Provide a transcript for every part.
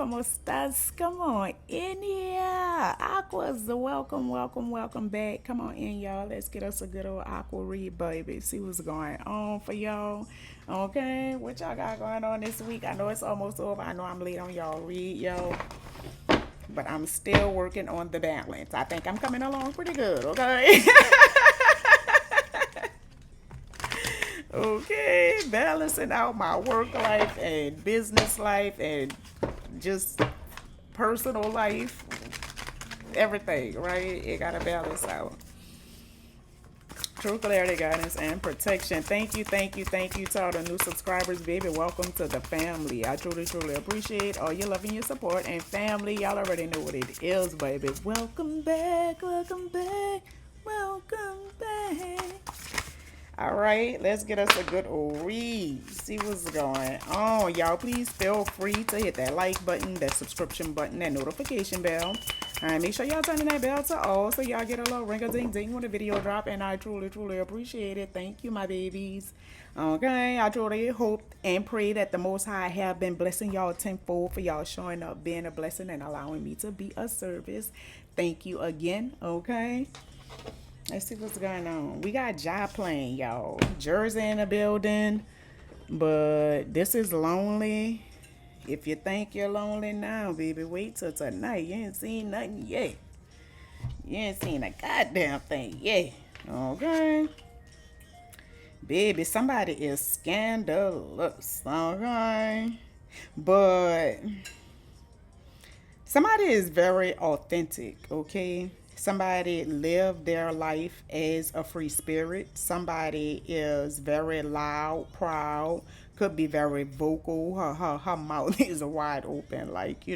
¿Cómo estás? Come on in here. Aqua's welcome back. Come on in, y'all. Let's get us a good old Aqua read, baby. See what's going on for y'all. Okay, what y'all got going on this week? I know it's almost over. I know I'm late on y'all read, yo. But I'm still working on the balance. I think I'm coming along pretty good, okay? Okay, balancing out my work life and business life and just personal life, everything, right? It gotta balance out. True clarity, guidance, and protection. Thank you to all the new subscribers, baby. Welcome to the family. I truly appreciate all your love and your support. And family, y'all already know what it is, baby. Welcome back, welcome back. All right, let's get us a good old read. See what's going on. Y'all, please feel free to hit that like button, that subscription button, that notification bell. All right, make sure y'all turn that bell to all so y'all get a little ring-a-ding-ding when the video drop. And I truly appreciate it. Thank you, my babies. Okay, I truly hope and pray that the Most High have been blessing y'all tenfold for y'all showing up, being a blessing, and allowing me to be a service. Thank you again, okay? Let's see what's going on. We got job playing, y'all. Jersey in the building. But this is lonely. If you think you're lonely now, baby, wait till tonight. You ain't seen nothing yet. You ain't seen a goddamn thing yet. Okay? Baby, somebody is scandalous. Okay? But somebody is very authentic, okay? Somebody lived their life as a free spirit. Somebody is very loud, proud, could be very vocal. Her mouth is wide open. Like,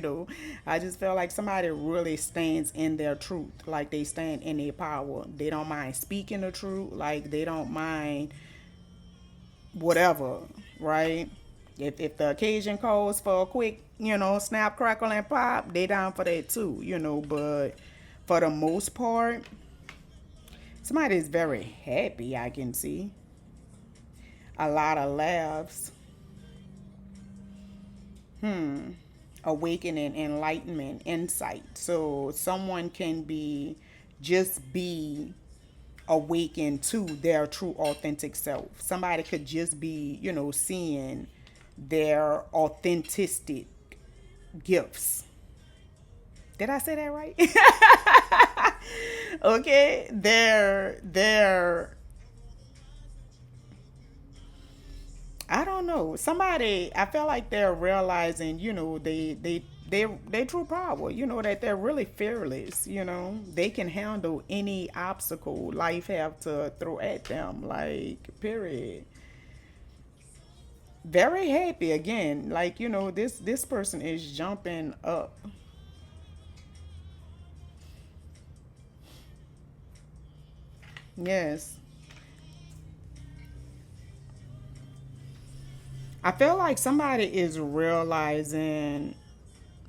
I just feel like somebody really stands in their truth. Like they stand in their power. They don't mind speaking the truth. Like they don't mind whatever, right? If the occasion calls for a quick, snap, crackle, and pop, they down for that too, but for the most part, somebody is very happy, I can see. A lot of laughs. Awakening, enlightenment, insight. So someone can just be awakened to their true authentic self. Somebody could just be, seeing their authentic gifts. Did I say that right? Okay, they're I don't know. Somebody, I feel like they're realizing, they true power, that they're really fearless, they can handle any obstacle life have to throw at them, like, period. Very happy again, like, this person is jumping up. Yes. I feel like somebody is realizing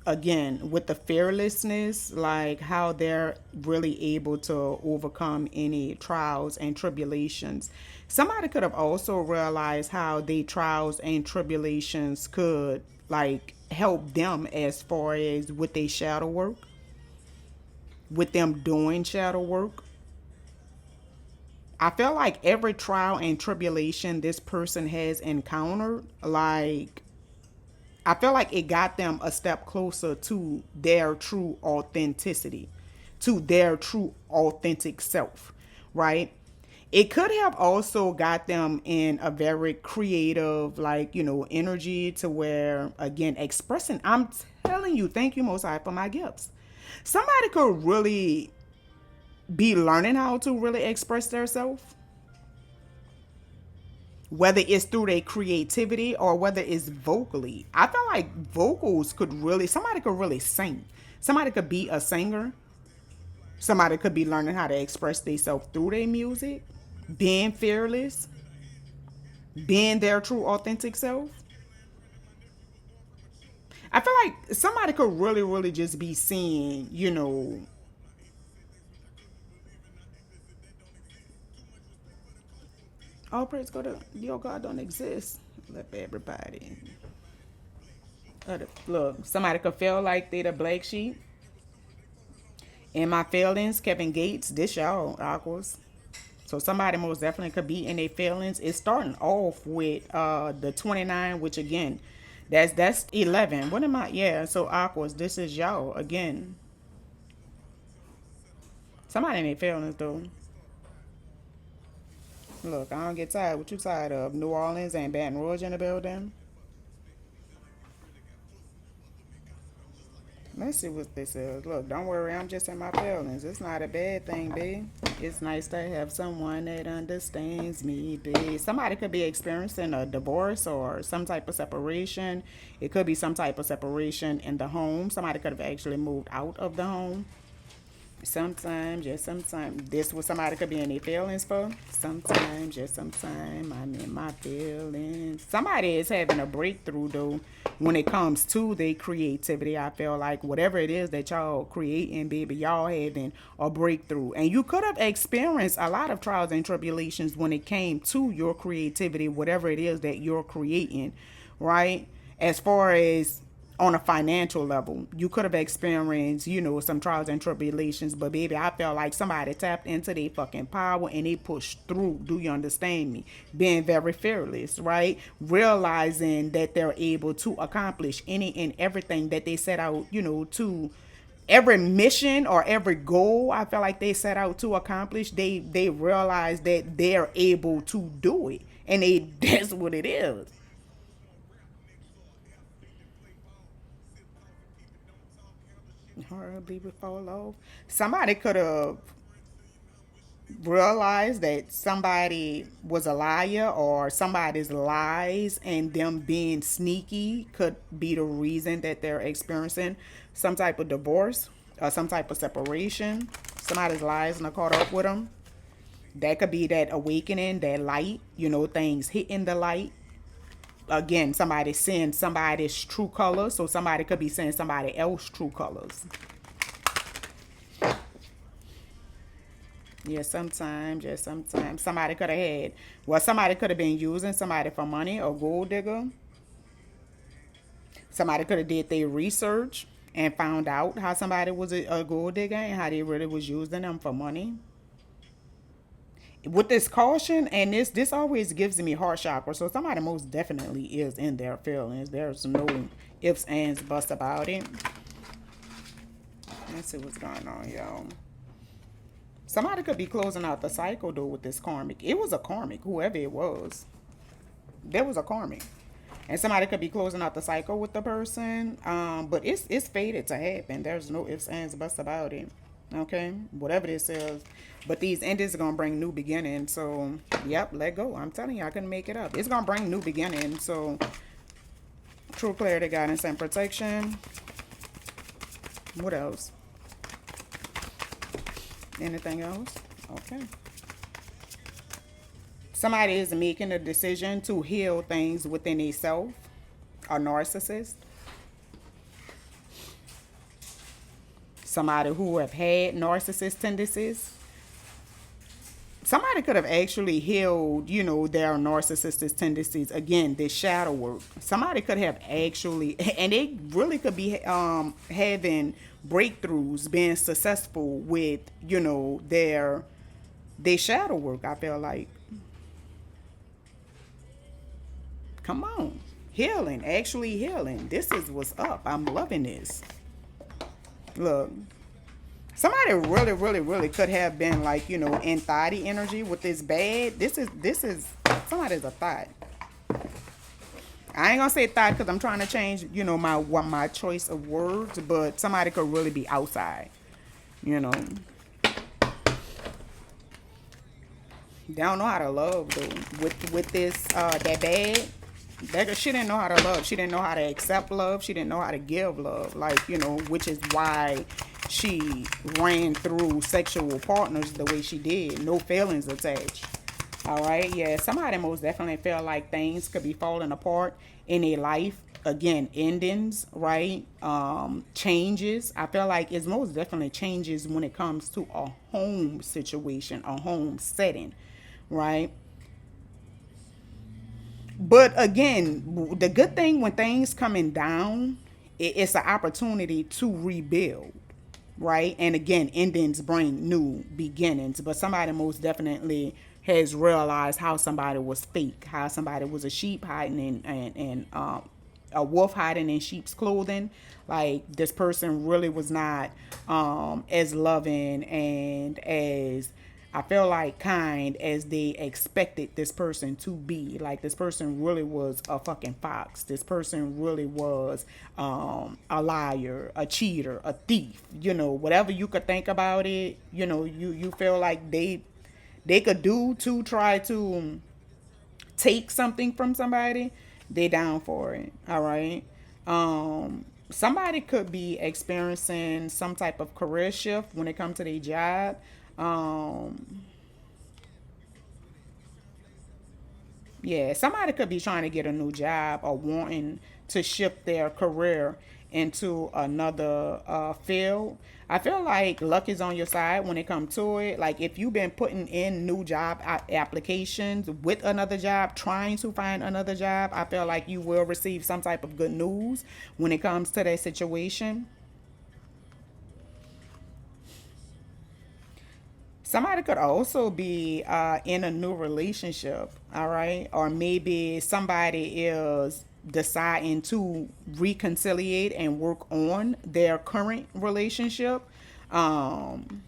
again with the fearlessness, like how they're really able to overcome any trials and tribulations. Somebody could have also realized how the trials and tribulations could like help them as far as with their shadow work, with them doing shadow work. I feel like every trial and tribulation this person has encountered, like I feel like it got them a step closer to their true authenticity, to their true authentic self, right? It could have also got them in a very creative, like, energy to where, again, expressing. I'm telling you, thank you, Most High, for my gifts. Somebody could really be learning how to really express themselves, whether it's through their creativity or whether it's vocally. I feel like vocals could really, somebody could really sing. Somebody could be a singer. Somebody could be learning how to express themselves through their music, being fearless, being their true authentic self. I feel like somebody could really just be seeing, all praise go to your God don't exist. Let everybody. Look, somebody could feel like they the black sheep. In my feelings, Kevin Gates, this y'all, Aquas. So somebody most definitely could be in their feelings. It's starting off with the 29, which again, that's 11. What am I? Yeah, so Aquas, this is y'all again. Somebody in their feelings though. Look, I don't get tired. What you tired of? New Orleans and Baton Rouge in the building? Let's see what this is. Look, don't worry, I'm just in my feelings. It's not a bad thing, B. It's nice to have someone that understands me, B. Somebody could be experiencing a divorce or some type of separation. It could be some type of separation in the home. Somebody could have actually moved out of the home. Sometimes, just sometimes, this what somebody could be in their feelings for. Sometimes, just sometimes, I'm in my feelings. Somebody is having a breakthrough though when it comes to their creativity. I feel like whatever it is that y'all creating, baby, y'all having a breakthrough. And you could have experienced a lot of trials and tribulations when it came to your creativity, whatever it is that you're creating, right? As far as on a financial level, you could have experienced, some trials and tribulations, but baby, I felt like somebody tapped into their fucking power and they pushed through. Do you understand me? Being very fearless, right? Realizing that they're able to accomplish any and everything that they set out, to every mission or every goal I feel like they set out to accomplish, they realize that they're able to do it. And that's what it is. Horribly before love. Somebody could have realized that somebody was a liar or somebody's lies and them being sneaky could be the reason that they're experiencing some type of divorce or some type of separation. Somebody's lies and are caught up with them. That could be that awakening, that light, things hitting the light. Again, somebody seeing somebody's true colors, so somebody could be seeing somebody else's true colors. Yeah, sometimes, just sometimes. Somebody could have been using somebody for money or gold digger. Somebody could have did their research and found out how somebody was a gold digger and how they really was using them for money. With this caution and this always gives me heart chakra. So somebody most definitely is in their feelings. There's no ifs, ands, buts about it. Let's see what's going on, y'all. Somebody could be closing out the cycle though with this karmic. It was a karmic, whoever it was. There was a karmic. And somebody could be closing out the cycle with the person. But it's fated to happen. There's no ifs, ands, buts about it. Okay? Whatever this is. But these endings are gonna bring new beginnings. So yep, let go. I'm telling you, I couldn't make it up. It's gonna bring new beginnings. So true clarity, guidance, and protection. What else? Anything else? Okay. Somebody is making a decision to heal things within themselves. A narcissist. Somebody who have had narcissist tendencies. Somebody could have actually healed, their narcissistic tendencies. Again, this shadow work. Somebody could have actually, and they really could be having breakthroughs, being successful with, their shadow work. I feel like, come on, healing, actually healing. This is what's up. I'm loving this. Look. Somebody really, really, really could have been like, in thotty energy with this bad. This is somebody's a thought. I ain't gonna say thought because I'm trying to change, my choice of words, but somebody could really be outside, They don't know how to love though. With this that bad. She didn't know how to love. She didn't know how to accept love. She didn't know how to give love. Like, which is why she ran through sexual partners the way she did. No feelings attached. All right. Yeah. Somebody most definitely feel like things could be falling apart in their life. Again, endings, right? Changes. I feel like it's most definitely changes when it comes to a home situation, a home setting, right? But again, the good thing when things coming down, it's an opportunity to rebuild, right? And again, endings bring new beginnings. But somebody most definitely has realized how somebody was fake, how somebody was a sheep hiding in and a wolf hiding in sheep's clothing. Like this person really was not as loving and as I feel like kind as they expected this person to be. Like this person really was a fucking fox. This person really was a liar, a cheater, a thief. You know, whatever you could think about it. You know, you feel like they could do to try to take something from somebody. They down for it. All right. Somebody could be experiencing some type of career shift when it comes to their job. Um, Yeah, somebody could be trying to get a new job or wanting to shift their career into another field. I feel like luck is on your side when it comes to it. Like if you've been putting in new job applications with another job, trying to find another job, I feel like you will receive some type of good news when it comes to that situation. Somebody could also be in a new relationship, all right? Or maybe somebody is deciding to reconciliate and work on their current relationship. Um,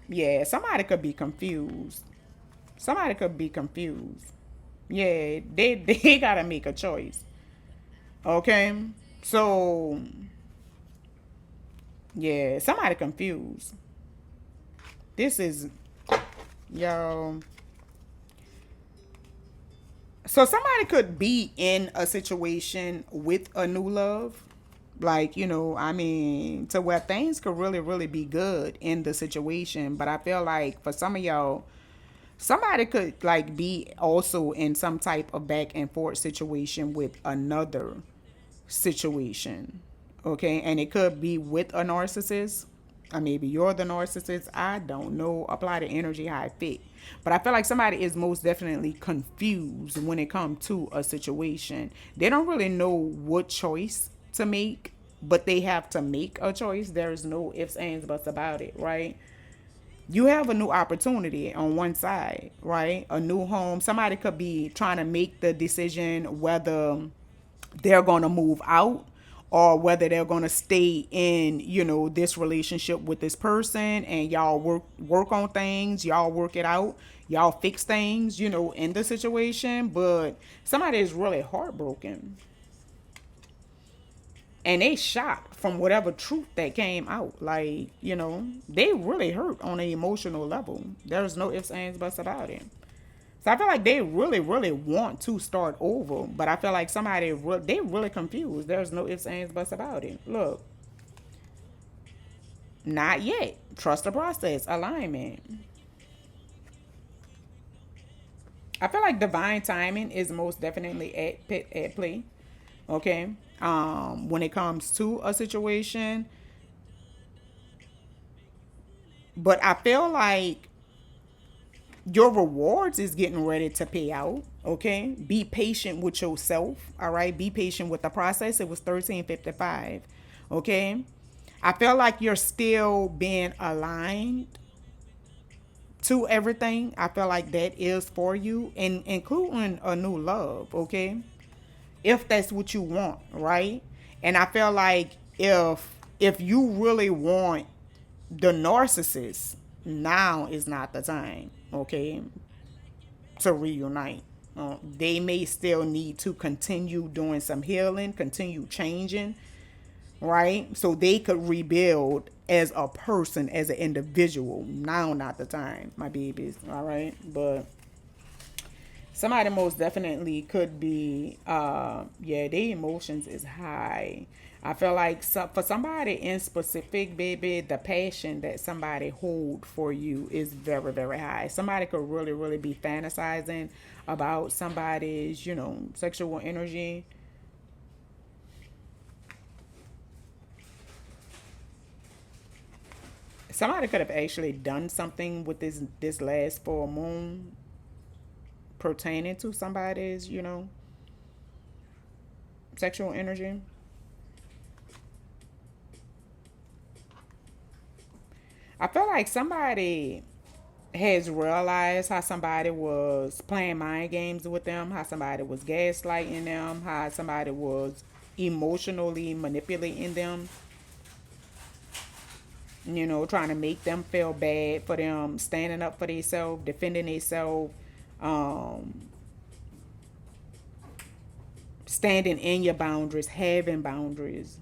yeah, somebody could be confused. Somebody could be confused. Yeah, they gotta make a choice. Okay, so yeah, somebody confused. This is yo. So somebody could be in a situation with a new love. Like, you know, I mean, to where things could really, really be good in the situation. But I feel like for some of y'all, somebody could like be also in some type of back and forth situation with another situation. Okay. And it could be with a narcissist. Or maybe you're the narcissist. I don't know. Apply the energy how it fit. But I feel like somebody is most definitely confused when it comes to a situation. They don't really know what choice to make, but they have to make a choice. There's no ifs, ands, buts about it, right? You have a new opportunity on one side, right? A new home. Somebody could be trying to make the decision whether they're going to move out or whether they're going to stay in, you know, this relationship with this person and y'all work on things, y'all work it out, y'all fix things, you know, in the situation. But somebody is really heartbroken and they shocked from whatever truth that came out. Like, you know, they really hurt on an emotional level. There's no ifs, ands, buts about it. So I feel like they really, really want to start over, but I feel like they really confused. There's no ifs, ands, buts about it. Look, not yet. Trust the process. Alignment. I feel like divine timing is most definitely at play. Okay. When it comes to a situation, but I feel like your rewards is getting ready to pay out. Okay, be patient with yourself. All right, be patient with the process. It was 1355. Okay, I feel like you're still being aligned to everything. I feel like that is for you, and including a new love. Okay, if that's what you want, right? And I feel like if you really want the narcissist, now is not the time. Okay, to reunite. They may still need to continue doing some healing, continue changing, right? So they could rebuild as a person, as an individual. Now, not the time, my babies, all right? But somebody most definitely could be, yeah, their emotions is high. I feel like for somebody in specific, baby, the passion that somebody hold for you is very, very high. Somebody could really, really be fantasizing about somebody's, you know, sexual energy. Somebody could have actually done something with this last full moon pertaining to somebody's, sexual energy. I feel like somebody has realized how somebody was playing mind games with them, how somebody was gaslighting them, how somebody was emotionally manipulating them, trying to make them feel bad for them standing up for themselves, defending themselves, um, standing in your boundaries, having boundaries.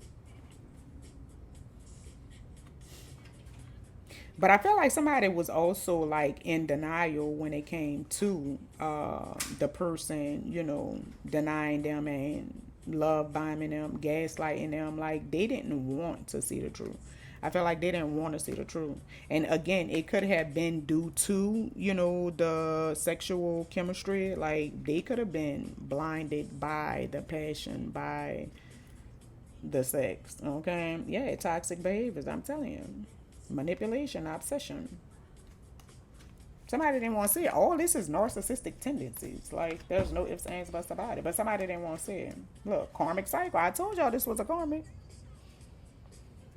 But I feel like somebody was also like in denial when it came to the person, denying them and love bombing them, gaslighting them. Like they didn't want to see the truth. I feel like they didn't want to see the truth. And again, it could have been due to, the sexual chemistry. Like they could have been blinded by the passion, by the sex. Okay. Yeah, toxic behaviors, I'm telling you. Manipulation, obsession. Somebody didn't want to see it. All this is narcissistic tendencies. Like, there's no ifs, ands, buts about it. But somebody didn't want to see it. Look, karmic cycle. I told y'all this was a karmic.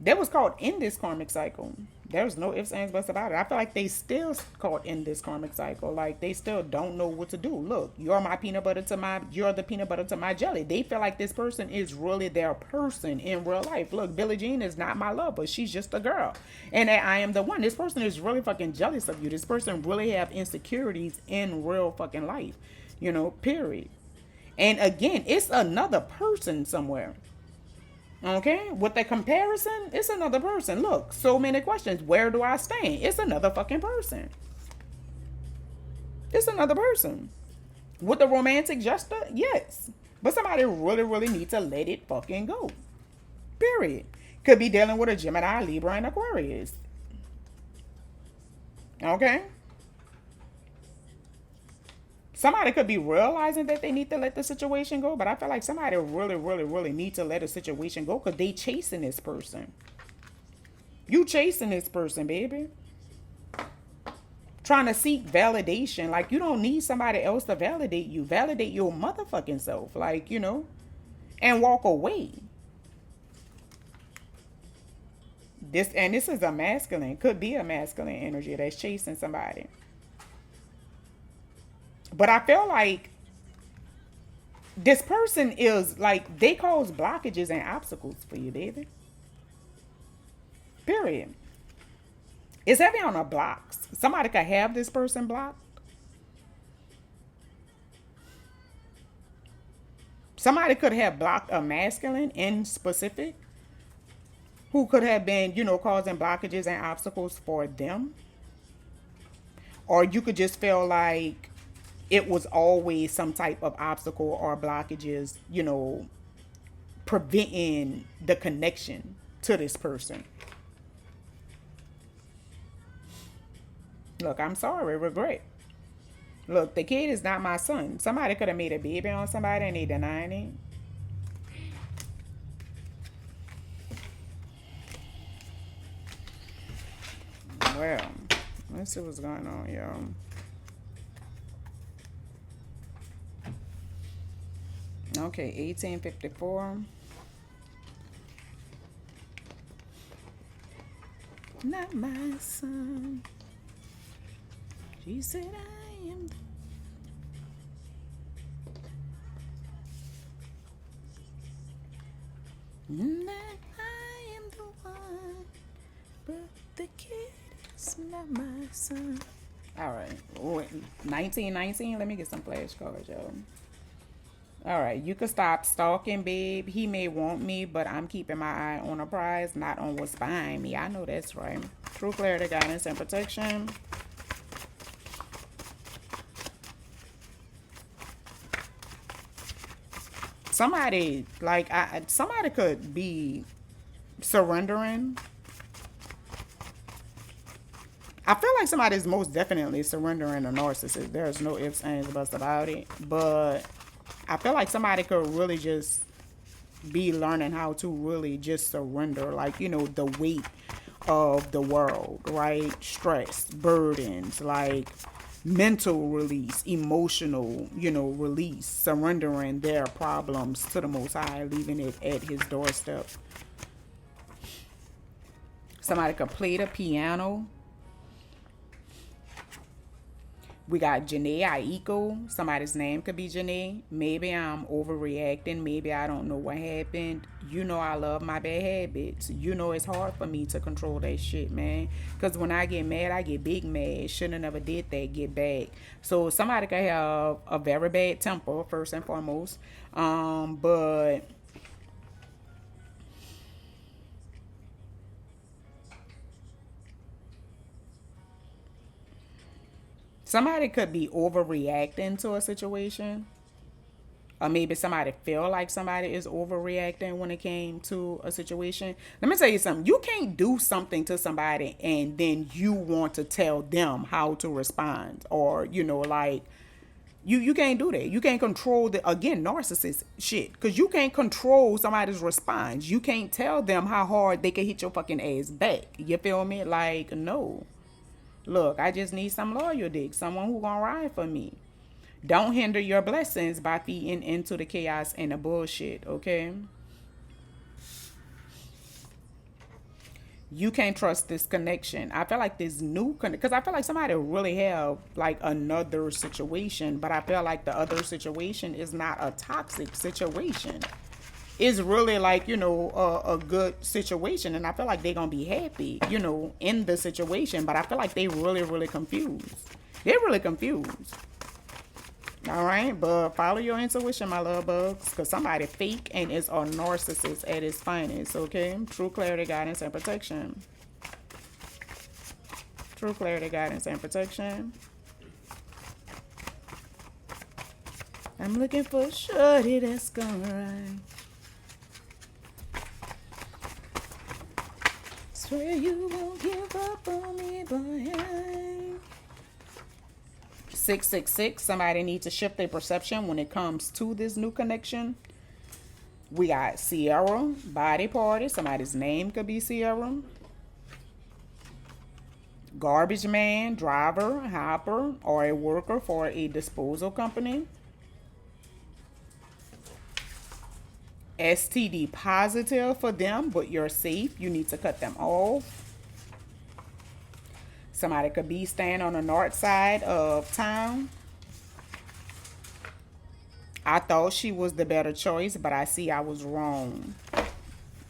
That was called in this karmic cycle. There's no ifs, ands, buts about it. I feel like they still caught in this karmic cycle. Like they still don't know what to do. Look, you're the peanut butter to my jelly. They feel like this person is really their person in real life. Look, Billie Jean is not my lover. She's just a girl. And I am the one. This person is really fucking jealous of you. This person really have insecurities in real fucking life. Period. And again, it's another person somewhere. Okay, with the comparison, it's another person. Look, so many questions. Where do I stand? It's another fucking person. It's another person. With the romantic gesture, yes. But somebody really, really needs to let it fucking go. Period. Could be dealing with a Gemini, Libra, and Aquarius. Okay? Somebody could be realizing that they need to let the situation go, but I feel like somebody really, really, really need to let a situation go because they chasing this person. You chasing this person, baby. Trying to seek validation. Like, you don't need somebody else to validate you. Validate your motherfucking self. Like, and walk away. This is a masculine. Could be a masculine energy that's chasing somebody. But I feel like this person is like, they cause blockages and obstacles for you, baby. Period. It's heavy on the blocks. Somebody could have this person blocked. Somebody could have blocked a masculine in specific who could have been, causing blockages and obstacles for them. Or you could just feel like it was always some type of obstacle or blockages, preventing the connection to this person. Look, I'm sorry, regret. Look, the kid is not my son. Somebody could have made a baby on somebody and they denying it. Well, let's see what's going on, y'all. Okay, 1854. Not my son. She said I am that I am the one, but the kid is not my son. All right, 1919. Let me get some flashcards, y'all. All right, you could stop stalking, babe. He may want me, but I'm keeping my eye on a prize, not on what's behind me. I know that's right. True clarity, guidance, and protection. Somebody, somebody could be surrendering. I feel like somebody is most definitely surrendering a narcissist. There's no ifs, ands, buts about it. But I feel like somebody could really just be learning how to really just surrender, like, the weight of the world, right? Stress, burdens, like mental release, emotional, release, surrendering their problems to the Most High, leaving it at his doorstep. Somebody could play the piano. We got Janae Aiko. Somebody's name could be Janae. Maybe I'm overreacting. Maybe I don't know what happened. I love my bad habits. It's hard for me to control that shit, man. Because when I get mad, I get big mad. Shouldn't have never did that. Get back. So somebody could have a very bad temper, first and foremost. But somebody could be overreacting to a situation. Or maybe somebody feel like somebody is overreacting when it came to a situation. Let me tell you something. You can't do something to somebody and then you want to tell them how to respond. Or, like, you can't do that. You can't control narcissist shit. Because you can't control somebody's response. You can't tell them how hard they can hit your fucking ass back. You feel me? Like, no. Look, I just need some loyal dick. Someone who gonna ride for me. Don't hinder your blessings by feeding into the chaos and the bullshit, okay? You can't trust this connection. I feel like this new because I feel like somebody really have like another situation, but I feel like the other situation is not a toxic situation. It's really like, a good situation. And I feel like they're going to be happy, in the situation. But I feel like they really, really confused. They're really confused. All right, but follow your intuition, my love bugs, because somebody fake and is a narcissist at its finest, okay? True clarity, guidance, and protection. True clarity, guidance, and protection. I'm looking for a shorty that's gonna ride. Swear you won't give up on me, boy. 666, somebody needs to shift their perception when it comes to this new connection. We got Sierra, body party. Somebody's name could be Sierra. Garbage man, driver, hopper, or a worker for a disposal company. STD positive for them, but you're safe. You need to cut them off. Somebody could be staying on the north side of town. I thought she was the better choice, but I see I was wrong.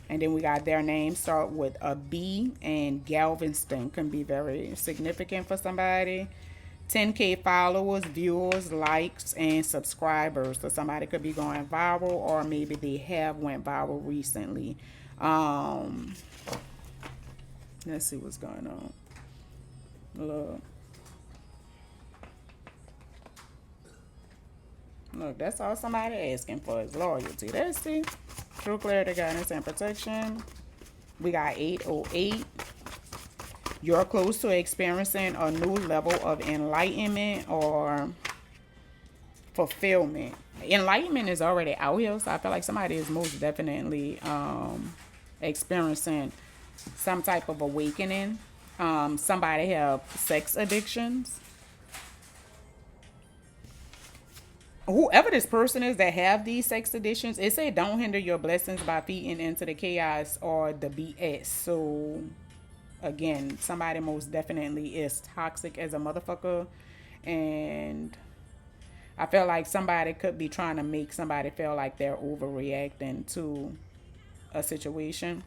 And then we got their names start with a B, and Galveston can be very significant for somebody. 10K followers, viewers, likes, and subscribers. So somebody could be going viral, or maybe they have went viral recently. Let's see what's going on. Look, that's all somebody asking for is loyalty. That's it. True clarity, guidance, and protection. We got 808. You're close to experiencing a new level of enlightenment or fulfillment. Enlightenment is already out here, so I feel like somebody is most definitely experiencing some type of awakening. Somebody have sex addictions. Whoever this person is that have these sex addictions, it say don't hinder your blessings by feeding into the chaos or the BS. So again, somebody most definitely is toxic as a motherfucker, and I feel like somebody could be trying to make somebody feel like they're overreacting to a situation.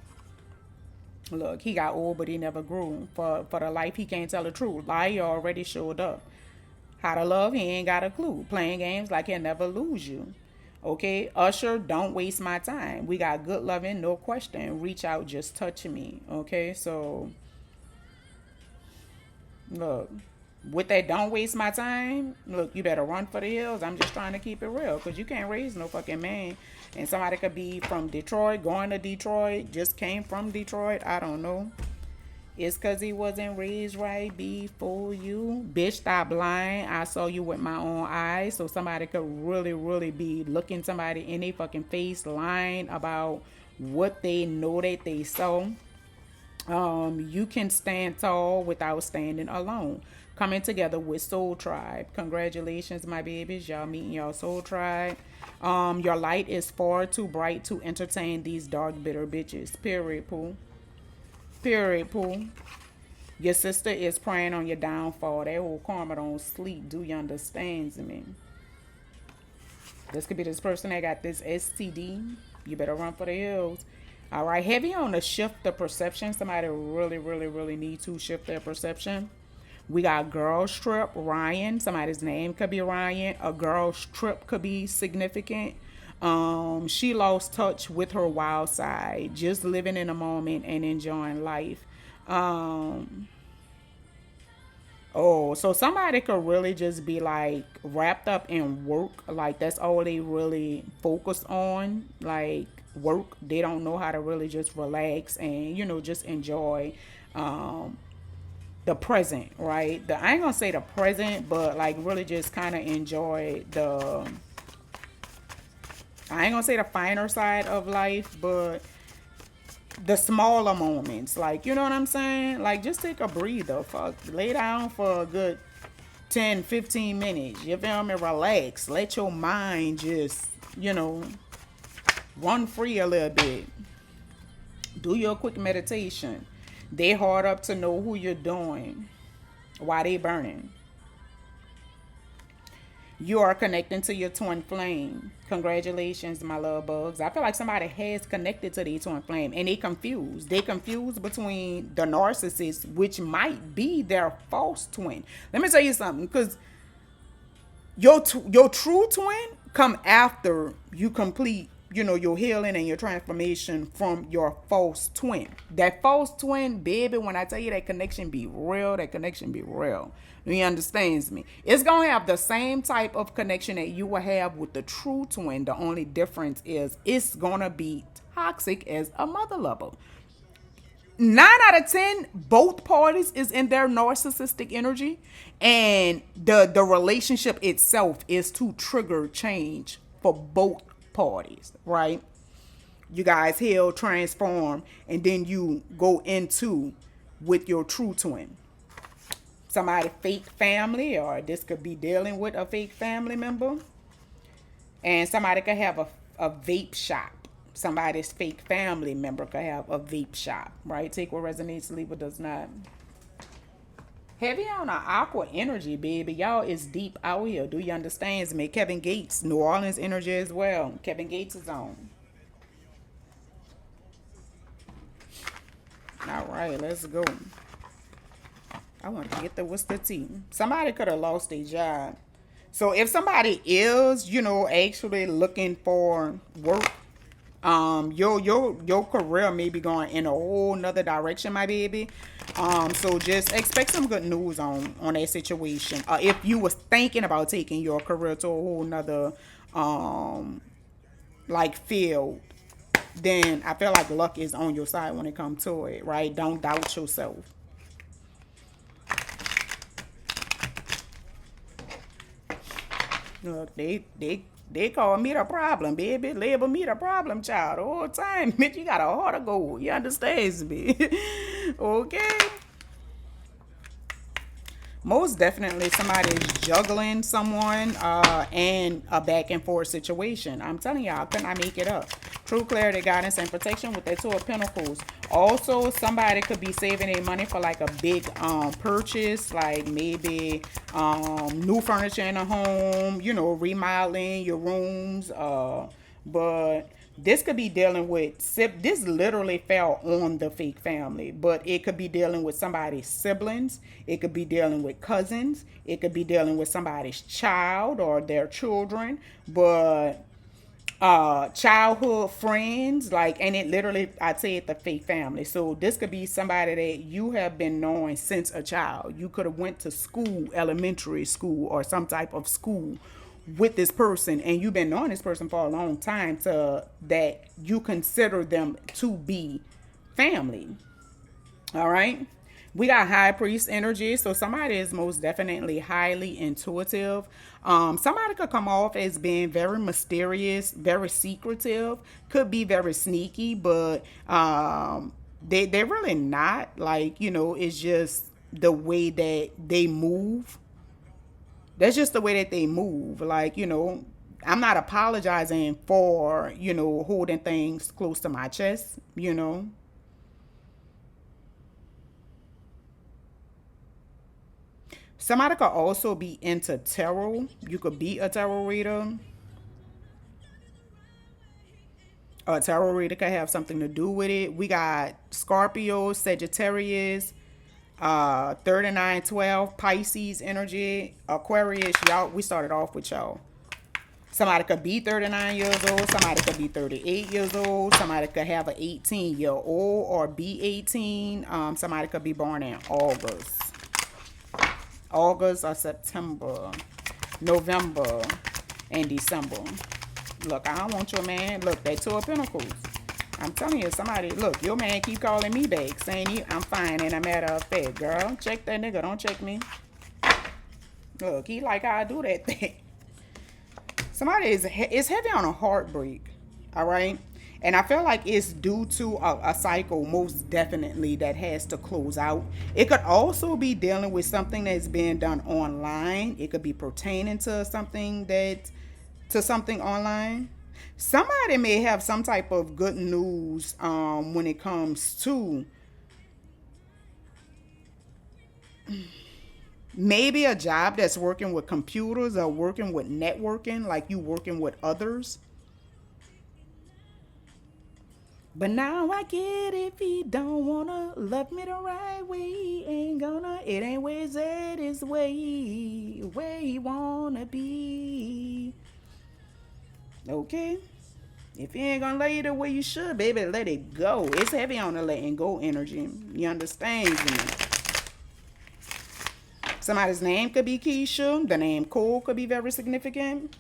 Look, he got old, but he never grew. For the life, he can't tell the truth. Lie already showed up. How to love, he ain't got a clue. Playing games like he'll never lose you. Okay, Usher, don't waste my time. We got good loving, no question. Reach out, just touch me. Okay, so look, with that don't waste my time, look, you better run for the hills. I'm just trying to keep it real, because you can't raise no fucking man. And somebody could be from Detroit, going to Detroit, just came from Detroit. I don't know. It's because he wasn't raised right before you. Bitch, stop lying. I saw you with my own eyes. So somebody could really, really be looking somebody in their fucking face, lying about what they know that they saw. You can stand tall without standing alone. coming together with soul tribe. Congratulations, my babies. Y'all meeting y'all soul tribe. Your light is far too bright to entertain these dark, bitter bitches. Period, Pooh. Period, Pooh. Your sister is praying on your downfall. That whole karma don't sleep. Do you understand me? This could be this person that got this STD. You better run for the hills. All right, heavy on the shift the perception. Somebody really, really, really need to shift their perception. We got girl strip, Ryan. Somebody's name could be Ryan. A girl strip could be significant. She lost touch with her wild side, just living in a moment and enjoying life. Oh, so somebody could really just be like wrapped up in work. Like that's all they really focus on. Like work. They don't know how to really just relax and, just enjoy the present, right? I ain't gonna say the present, but like really just kind of enjoy I ain't gonna say the finer side of life, but the smaller moments, like, you know what I'm saying? Like, just take a breather. Fuck, lay down for a good 10, 15 minutes. You feel me? Relax. Let your mind just, run free a little bit. Do your quick meditation. They hard up to know who you're doing. Why they burning. You are connecting to your twin flame. Congratulations, my love bugs. I feel like somebody has connected to their twin flame and they confused. They confused between the narcissist, which might be their false twin. Let me tell you something, because your true twin come after you complete, your healing and your transformation from your false twin. That false twin, baby, when I tell you that connection be real, that connection be real. He understands me. It's going to have the same type of connection that you will have with the true twin. The only difference is it's going to be toxic as a mother lover. 9 out of 10, both parties is in their narcissistic energy. And the relationship itself is to trigger change for both parties, right? You guys heal, transform, and then you go into with your true twin. Somebody fake family, or this could be dealing with a fake family member. And somebody could have a vape shop. Somebody's fake family member could have a vape shop, right? Take what resonates, leave what does not. Heavy on the aqua energy, baby. Y'all is deep out here. Do you understand me? Kevin Gates, New Orleans energy as well. Kevin Gates is on. All right, let's go. I want to get the what's the tea. Somebody could have lost their job. So if somebody is, actually looking for work, your career may be going in a whole nother direction, my baby. So just expect some good news on that situation. If you was thinking about taking your career to a whole nother field, then I feel like luck is on your side when it comes to it, right? Don't doubt yourself. Look, they call me the problem, baby. Label me the problem child all the time. Bitch, you got a heart of gold. You understand me? Okay. Most definitely somebody is juggling someone and a back and forth situation. I'm telling y'all, could not make it up. True clarity, guidance, and protection with that Two of Pentacles. Also, somebody could be saving their money for like a big purchase, like maybe new furniture in a home, remodeling your rooms. But this could be dealing with, this literally fell on the fake family, but it could be dealing with somebody's siblings. It could be dealing with cousins. It could be dealing with somebody's child or their children. But childhood friends, and it literally, I say it, the fake family. So this could be somebody that you have been knowing since a child. You could have went to school, elementary school, or some type of school with this person, and you've been knowing this person for a long time, to that you consider them to be family. All right. We got high priest energy. So somebody is most definitely highly intuitive. Somebody could come off as being very mysterious, very secretive, could be very sneaky, but they're really not. It's just the way that they move. That's just the way that they move. Like, I'm not apologizing for, holding things close to my chest. Somebody could also be into tarot. You could be a tarot reader. A tarot reader could have something to do with it. We got Scorpio, Sagittarius, 3912, Pisces energy, Aquarius. Y'all, we started off with y'all. Somebody could be 39 years old. Somebody could be 38 years old. Somebody could have an 18-year-old or be 18. Somebody could be born in August or September, November, and December. Look, I don't want your man. Look, that Two of Pentacles. I'm telling you, somebody, look, your man keep calling me back, saying I'm fine, and a matter of fact, girl, check that nigga, don't check me. Look, he like how I do that thing. Somebody is heavy on a heartbreak, all right? And I feel like it's due to a cycle, most definitely, that has to close out. It could also be dealing with something that's being done online. It could be pertaining to something online. Somebody may have some type of good news when it comes to maybe a job that's working with computers or working with networking, like you working with others. But now I get if he don't wanna love me the right way, he ain't gonna. It ain't where he's at, it's where he wanna be. Okay? If he ain't gonna love you the way you should, baby, let it go. It's heavy on the letting go energy. You understand me? Somebody's name could be Keisha. The name Cole could be very significant.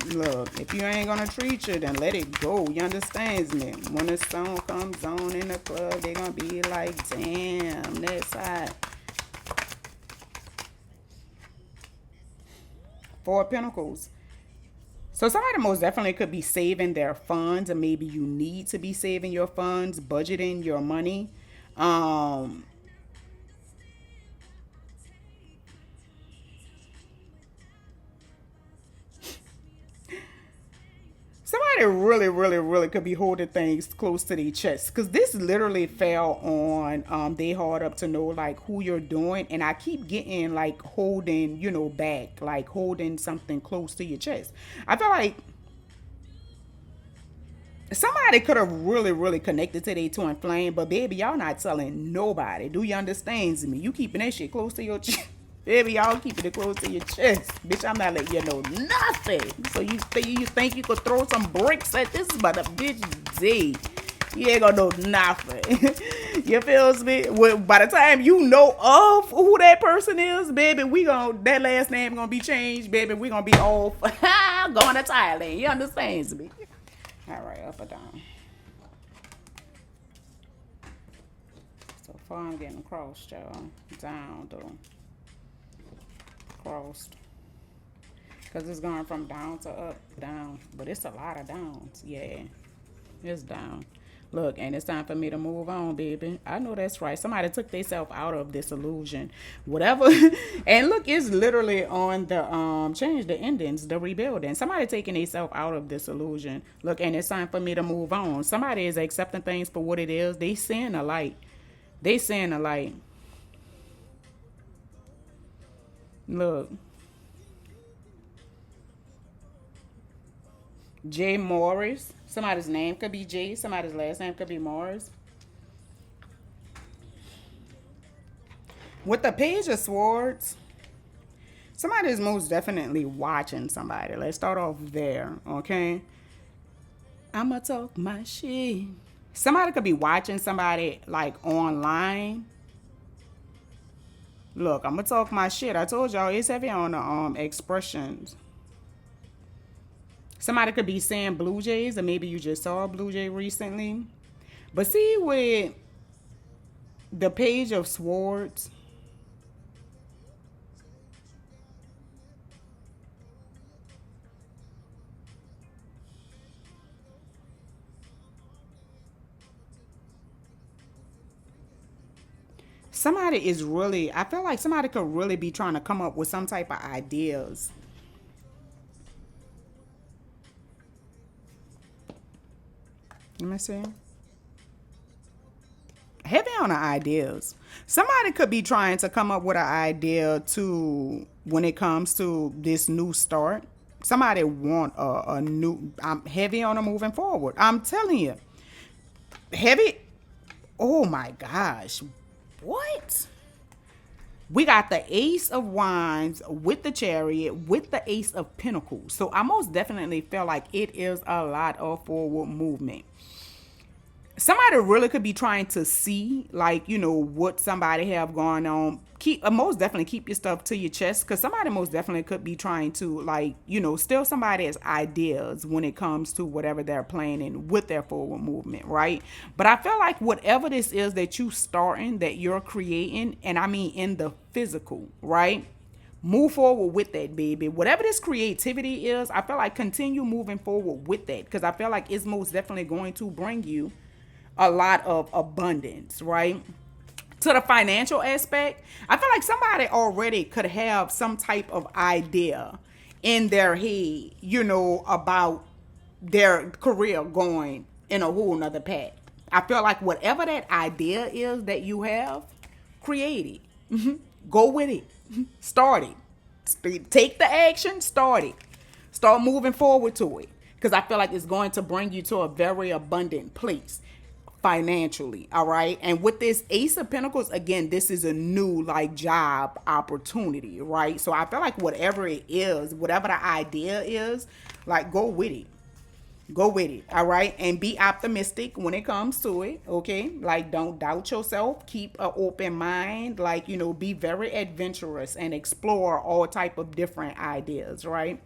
Look, if you ain't gonna treat you, then let it go. You understand me? When the song comes on in the club, they gonna be like, damn, that's hot. Four of Pentacles. So somebody most definitely could be saving their funds, or maybe you need to be saving your funds, budgeting your money. Somebody really, really, really could be holding things close to their chest, because this literally fell on they hard up to know like who you're doing, and I keep getting like holding, back, like holding something close to your chest. I feel like somebody could have really, really connected to their twin flame, but baby, y'all not telling nobody. Do you understand me? You keeping that shit close to your chest. Baby, y'all keeping it close to your chest. Bitch, I'm not letting you know nothing. So you think you could throw some bricks at this, but a bitch D. You ain't gonna know nothing. You feels me? Well, by the time you know of who that person is, baby, that last name gonna be changed, baby. We gonna be off going to Thailand. You understand me? All right, up or down. So far, I'm getting crossed, y'all. Down, though. Crossed. Because it's going from down to up, down. But it's a lot of downs. Yeah, it's down. Look, and it's time for me to move on, baby. I know that's right. Somebody took themselves out of this illusion. Whatever. And look, it's literally on the change the endings, the rebuilding. Somebody taking themselves out of this illusion. Look, and it's time for me to move on. Somebody is accepting things for what it is. They seeing the light. They seeing the light. Look. Jay Morris. Somebody's name could be Jay. Somebody's last name could be Morris. With the Page of Swords, somebody is most definitely watching somebody. Let's start off there, okay? I'ma talk my shit. Somebody could be watching somebody like online. Look, I'm gonna talk my shit. I told y'all it's heavy on the expressions. Somebody could be saying Blue Jays, or maybe you just saw a Blue Jay recently. But see, with the Page of Swords, Somebody is really, I feel like somebody could really be trying to come up with some type of ideas. Let me see. Heavy on the ideas. Somebody could be trying to come up with an idea to when it comes to this new start. Somebody want a new. I'm heavy on a moving forward. I'm telling you, heavy. Oh my gosh, what? We got the Ace of Wands with the Chariot with the Ace of Pentacles. So I most definitely feel like it is a lot of forward movement. Somebody really could be trying to see, like, you know, what somebody have going on. Most definitely keep your stuff to your chest, because somebody most definitely could be trying to, like, you know, steal somebody's ideas when it comes to whatever they're planning with their forward movement, right? But I feel like whatever this is that you starting, that you're creating, and I mean in the physical, right? Move forward with that, baby. Whatever this creativity is, I feel like continue moving forward with that, because I feel like it's most definitely going to bring you a lot of abundance, right? To the financial aspect, I feel like somebody already could have some type of idea in their head, you know, about their career going in a whole nother path. I feel like whatever that idea is that you have, create it. Go with it. Start it. Take the action, start it. Start moving forward to it. Because I feel like it's going to bring you to a very abundant place financially, all right? And with this Ace of Pentacles, again, this is a new, like, job opportunity, right? So I feel like whatever it is, whatever the idea is, like, go with it. Go with it, all right? And be optimistic when it comes to it, okay? Like, don't doubt yourself. Keep an open mind. Like, you know, be very adventurous and explore all type of different ideas, right?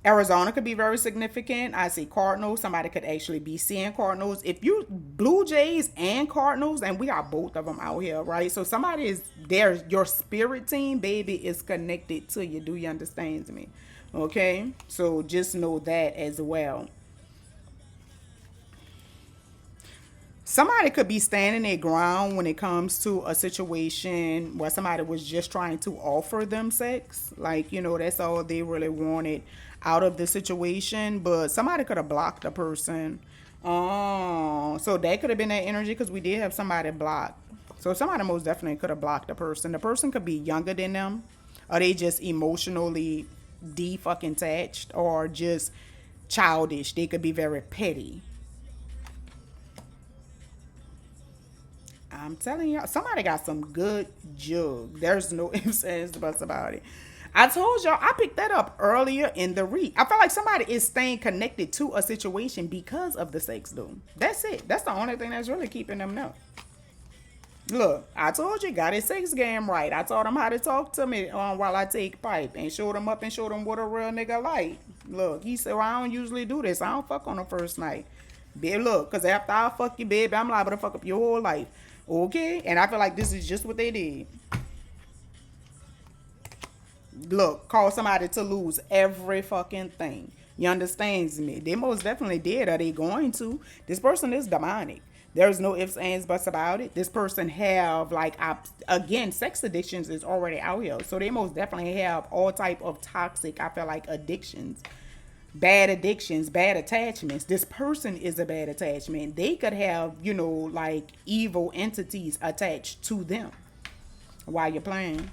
Arizona could be very significant. I see Cardinals. Somebody could actually be seeing Cardinals. If you Blue Jays and Cardinals, and we got both of them out here, right? So somebody is there. Your spirit team, baby, is connected to you. Do you understand me? Okay. So just know that as well. Somebody could be standing their ground when it comes to a situation where somebody was just trying to offer them sex. Like, you know, that's all they really wanted out of the situation. But somebody could have blocked a person. Oh, so that could have been that energy, because we did have somebody blocked. So somebody most definitely could have blocked a person. The person could be younger than them. Or they just emotionally fucking attached, or just childish. They could be very petty. I'm telling y'all, somebody got some good jug. There's no ifs, ands, buts about it. I told y'all, I picked that up earlier in the read. I feel like somebody is staying connected to a situation because of the sex doom. That's it. That's the only thing that's really keeping them up. Look, I told you, got his sex game right. I taught him how to talk to me while I take pipe, and showed him up and showed him what a real nigga like. Look, he said, well, I don't usually do this. I don't fuck on the first night. Babe, look, because after I fuck you, baby, I'm liable to fuck up your whole life. Okay? And I feel like this is just what they did. Look, cause somebody to lose every fucking thing. You understands me? They most definitely did. Are they going to? This person is demonic. There's no ifs, ands, buts about it. This person have, like, again, sex addictions is already out here. So they most definitely have all type of toxic, I feel like, addictions. Bad addictions, bad attachments. This person is a bad attachment. They could have, you know, like, evil entities attached to them while you're playing.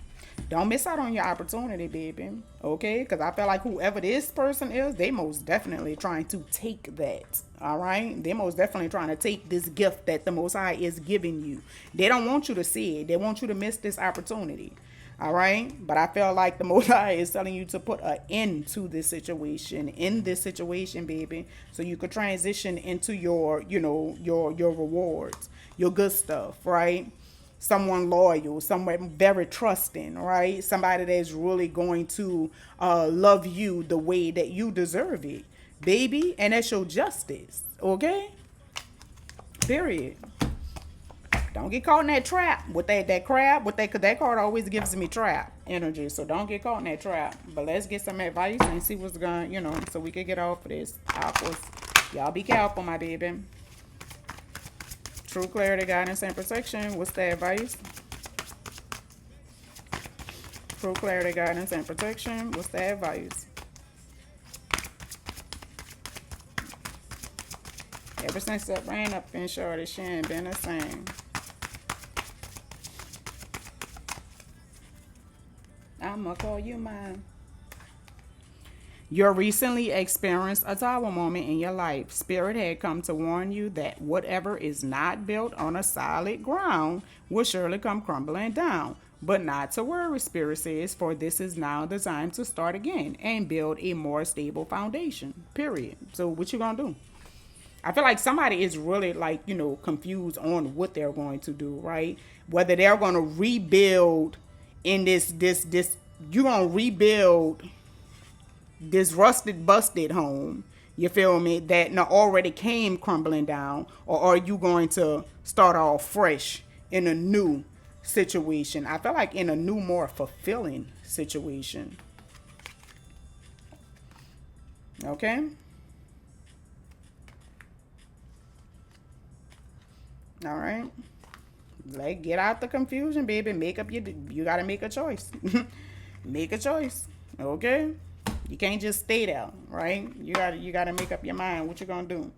Don't miss out on your opportunity, baby. Okay? Because I feel like whoever this person is, they most definitely trying to take that. All right? They most definitely trying to take this gift that the Most High is giving you. They don't want you to see it. They want you to miss this opportunity. All right? But I feel like the Most High is telling you to put an end to this situation. In this situation, baby. So you could transition into your, you know, your rewards. Your good stuff, right? Someone loyal, someone very trusting, right? Somebody that's really going to love you the way that you deserve it, baby. And that's your justice, okay? Period. Don't get caught in that trap with that crab. Cause that card always gives me trap energy. So don't get caught in that trap. But let's get some advice and see what's going, you know, so we can get off of this. Aquarius, y'all be careful, my baby. True clarity, guidance, and protection. What's the advice? True clarity, guidance, and protection. What's the advice? Ever since that rain up in Shorty, she ain't been the same. I'ma call you mine. You recently experienced a tower moment in your life. Spirit had come to warn you that whatever is not built on a solid ground will surely come crumbling down. But not to worry, Spirit says, for this is now the time to start again and build a more stable foundation. Period. So what you gonna do? I feel like somebody is really like, confused on what they're going to do, right? Whether they're gonna rebuild in this you're gonna rebuild this rusted, busted home, you feel me, that already came crumbling down, or are you going to start off fresh in a new situation? I feel like in a new, more fulfilling situation. Okay? All right. Like, get out the confusion, baby. Make up you gotta make a choice. Make a choice. Okay? You can't just stay there, right? You gotta make up your mind what you're gonna do.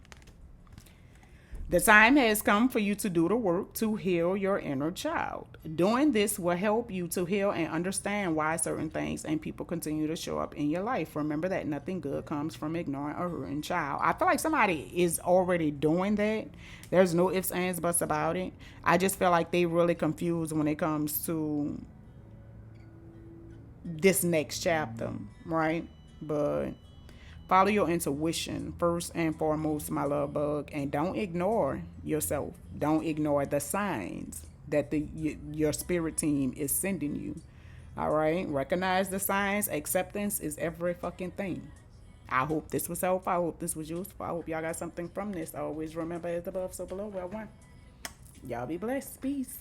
The time has come for you to do the work to heal your inner child. Doing this will help you to heal and understand why certain things and people continue to show up in your life. Remember that nothing good comes from ignoring a hurting child. I feel like somebody is already doing that. There's no ifs, ands, buts about it. I just feel like they really confused when it comes to this next chapter, right? But follow your intuition first and foremost, my love bug, and don't ignore yourself. Don't ignore the signs that your spirit team is sending you. All right, recognize the signs. Acceptance is every fucking thing. I hope this was helpful. I hope this was useful. I hope y'all got something from this. Always remember, as above, so below. Well, one. Y'all be blessed. Peace.